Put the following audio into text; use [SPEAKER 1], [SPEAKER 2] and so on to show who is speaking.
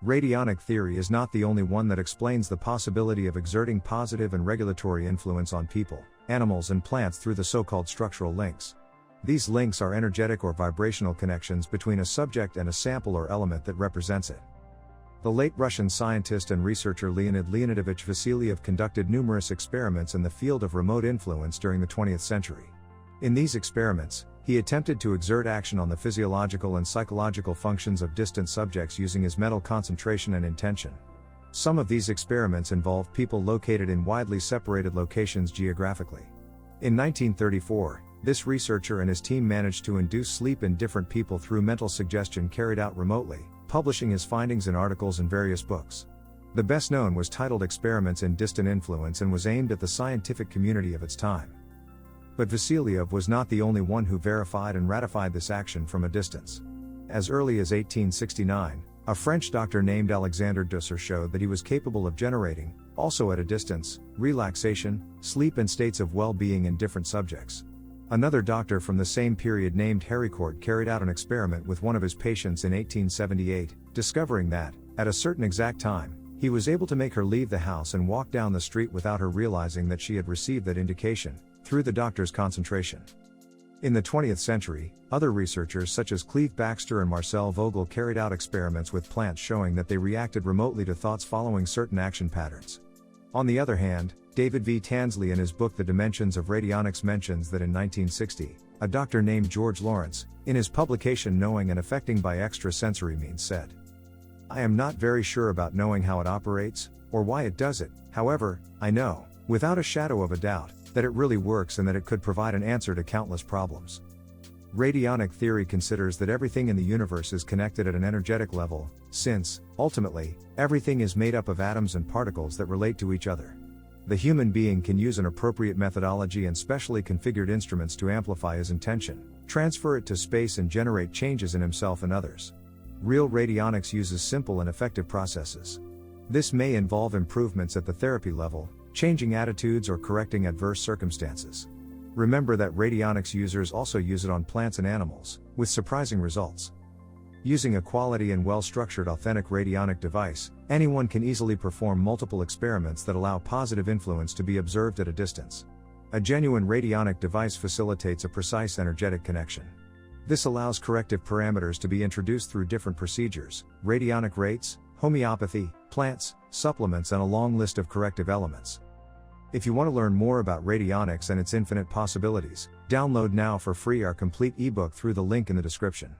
[SPEAKER 1] Radionic theory is not the only one that explains the possibility of exerting positive and regulatory influence on people, animals and plants through the so-called structural links. These links are energetic or vibrational connections between a subject and a sample or element that represents it. The late Russian scientist and researcher Leonid Leonidovich Vasiliev conducted numerous experiments in the field of remote influence during the 20th century. In these experiments, he attempted to exert action on the physiological and psychological functions of distant subjects using his mental concentration and intention. Some of these experiments involved people located in widely separated locations geographically. In 1934, this researcher and his team managed to induce sleep in different people through mental suggestion carried out remotely, publishing his findings in articles in various books. The best known was titled Experiments in Distant Influence and was aimed at the scientific community of its time. But Vasiliev was not the only one who verified and ratified this action from a distance. As early as 1869, a French doctor named Alexandre Dussert showed that he was capable of generating, also at a distance, relaxation, sleep and states of well-being in different subjects. Another doctor from the same period named Haricort carried out an experiment with one of his patients in 1878, discovering that, at a certain exact time, he was able to make her leave the house and walk down the street without her realizing that she had received that indication, through the doctor's concentration. In the 20th century, other researchers such as Cleve Baxter and Marcel Vogel carried out experiments with plants showing that they reacted remotely to thoughts following certain action patterns. On the other hand, David V. Tansley in his book The Dimensions of Radionics mentions that in 1960, a doctor named George Lawrence, in his publication Knowing and Affecting by Extrasensory Means said, "I am not very sure about knowing how it operates, or why it does it, however, I know, without a shadow of a doubt, that it really works and that it could provide an answer to countless problems." Radionic theory considers that everything in the universe is connected at an energetic level, since, ultimately, everything is made up of atoms and particles that relate to each other. The human being can use an appropriate methodology and specially configured instruments to amplify his intention, transfer it to space and generate changes in himself and others. Real radionics uses simple and effective processes. This may involve improvements at the therapy level, changing attitudes or correcting adverse circumstances. Remember that radionics users also use it on plants and animals, with surprising results. Using a quality and well-structured authentic radionic device, anyone can easily perform multiple experiments that allow positive influence to be observed at a distance. A genuine radionic device facilitates a precise energetic connection. This allows corrective parameters to be introduced through different procedures, radionic rates, homeopathy, plants, supplements and a long list of corrective elements. If you want to learn more about radionics and its infinite possibilities, download now for free our complete ebook through the link in the description.